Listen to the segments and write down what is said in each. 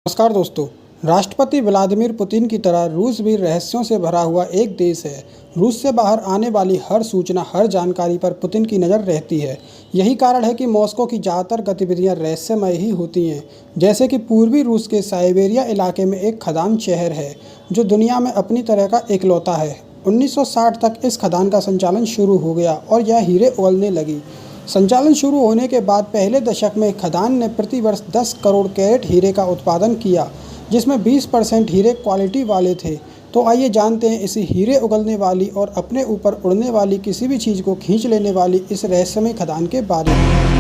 नमस्कार दोस्तों। राष्ट्रपति व्लादिमीर पुतिन की तरह रूस भी रहस्यों से भरा हुआ एक देश है। रूस से बाहर आने वाली हर सूचना, हर जानकारी पर पुतिन की नज़र रहती है। यही कारण है कि मॉस्को की ज़्यादातर गतिविधियां रहस्यमय ही होती हैं। जैसे कि पूर्वी रूस के साइबेरिया इलाके में एक खदान शहर है जो दुनिया में अपनी तरह का इकलौता है। 1960 तक इस खदान का संचालन शुरू हो गया और यह हीरे उगलने लगी। संचालन शुरू होने के बाद पहले दशक में खदान ने प्रति वर्ष 10 करोड़ कैरेट हीरे का उत्पादन किया, जिसमें 20% हीरे क्वालिटी वाले थे। तो आइए जानते हैं इसी हीरे उगलने वाली और अपने ऊपर उड़ने वाली किसी भी चीज़ को खींच लेने वाली इस रहस्यमय खदान के बारे में।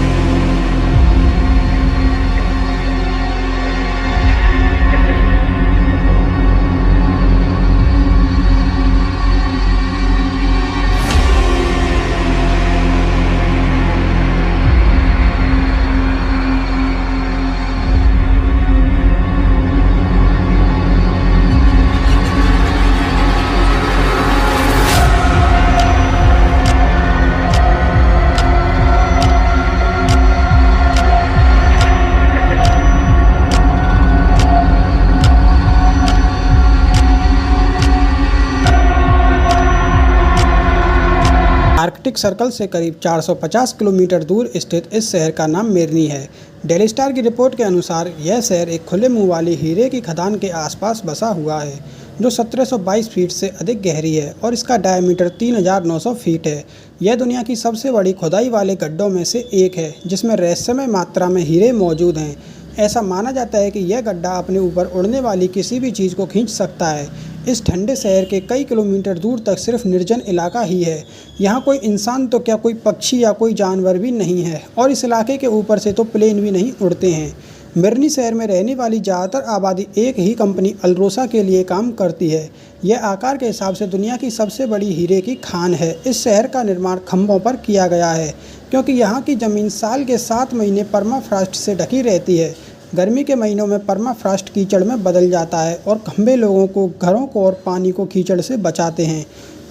आर्कटिक सर्कल से करीब 450 किलोमीटर दूर स्थित इस शहर का नाम मिर्नी है। डेली स्टार की रिपोर्ट के अनुसार यह शहर एक खुले मुंह वाली हीरे की खदान के आसपास बसा हुआ है, जो 1722 फीट से अधिक गहरी है और इसका डायमीटर 3900 फीट है। यह दुनिया की सबसे बड़ी खुदाई वाले गड्ढों में से एक है, जिसमें रहस्यमय मात्रा में हीरे मौजूद हैं। ऐसा माना जाता है कि यह गड्ढा अपने ऊपर उड़ने वाली किसी भी चीज़ को खींच सकता है। इस ठंडे शहर के कई किलोमीटर दूर तक सिर्फ निर्जन इलाका ही है। यहाँ कोई इंसान तो क्या, कोई पक्षी या कोई जानवर भी नहीं है और इस इलाके के ऊपर से तो प्लेन भी नहीं उड़ते हैं। मिर्नी शहर में रहने वाली ज़्यादातर आबादी एक ही कंपनी अल्रोसा के लिए काम करती है। यह आकार के हिसाब से दुनिया की सबसे बड़ी हीरे की खान है। इस शहर का निर्माण खंभों पर किया गया है, क्योंकि यहाँ की ज़मीन साल के 7 महीने परमाफ्रॉस्ट से ढकी रहती है। गर्मी के महीनों में परमाफ्रॉस्ट कीचड़ में बदल जाता है और खंभे लोगों को, घरों को और पानी को कीचड़ से बचाते हैं।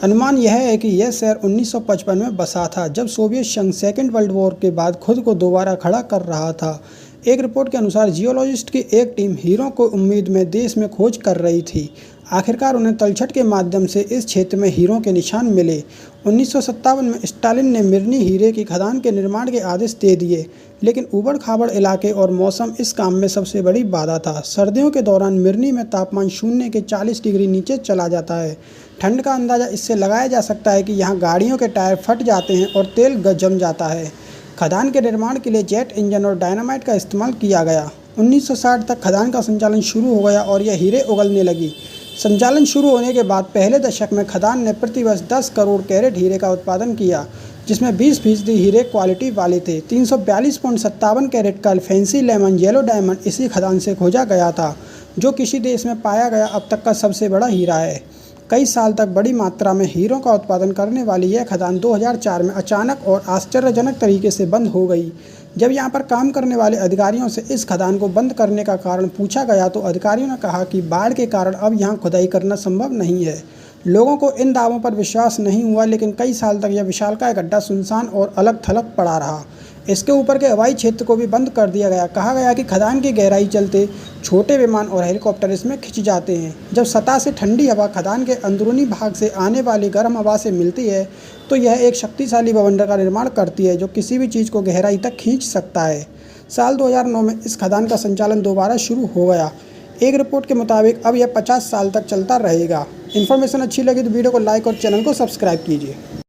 अनुमान यह है कि यह शहर 1955 में बसा था, जब सोवियत संघ सेकेंड वर्ल्ड वॉर के बाद खुद को दोबारा खड़ा कर रहा था। एक रिपोर्ट के अनुसार जियोलॉजिस्ट की एक टीम हीरों को उम्मीद में देश में खोज कर रही थी। आखिरकार उन्हें तलछट के माध्यम से इस क्षेत्र में हीरों के निशान मिले। 1957 में स्टालिन ने मिर्नी हीरे की खदान के निर्माण के आदेश दे दिए, लेकिन ऊबड़-खाबड़ इलाके और मौसम इस काम में सबसे बड़ी बाधा था। सर्दियों के दौरान मिर्नी में तापमान शून्य के 40 डिग्री नीचे चला जाता है। ठंड का अंदाज़ा इससे लगाया जा सकता है कि यहाँ गाड़ियों के टायर फट जाते हैं और तेल जम जाता है। खदान के निर्माण के लिए जेट इंजन और डायनामाइट का इस्तेमाल किया गया। 1960 तक खदान का संचालन शुरू हो गया और यह हीरे उगलने लगी। संचालन शुरू होने के बाद पहले दशक में खदान ने प्रति वर्ष 10 करोड़ कैरेट हीरे का उत्पादन किया, जिसमें 20% हीरे क्वालिटी वाले थे। 342.57 कैरेट का फैंसी लेमन येलो डायमंड इसी खदान से खोजा गया था, जो किसी देश में पाया गया अब तक का सबसे बड़ा हीरा है। कई साल तक बड़ी मात्रा में हीरों का उत्पादन करने वाली यह खदान 2004 में अचानक और आश्चर्यजनक तरीके से बंद हो गई। जब यहां पर काम करने वाले अधिकारियों से इस खदान को बंद करने का कारण पूछा गया तो अधिकारियों ने कहा कि बाढ़ के कारण अब यहां खुदाई करना संभव नहीं है। लोगों को इन दावों पर विश्वास नहीं हुआ, लेकिन कई साल तक यह विशालकाय गड्ढा सुनसान और अलग थलग पड़ा रहा। इसके ऊपर के हवाई क्षेत्र को भी बंद कर दिया गया। कहा गया कि खदान की गहराई चलते छोटे विमान और हेलीकॉप्टर इसमें खिंच जाते हैं। जब सतह से ठंडी हवा खदान के अंदरूनी भाग से आने वाली गर्म हवा से मिलती है तो यह एक शक्तिशाली बवंडर का निर्माण करती है, जो किसी भी चीज़ को गहराई तक खींच सकता है। साल 2009 में इस खदान का संचालन दोबारा शुरू हो गया। एक रिपोर्ट के मुताबिक अब यह 50 साल तक चलता रहेगा। इन्फॉर्मेशन अच्छी लगी तो वीडियो को लाइक और चैनल को सब्सक्राइब कीजिए।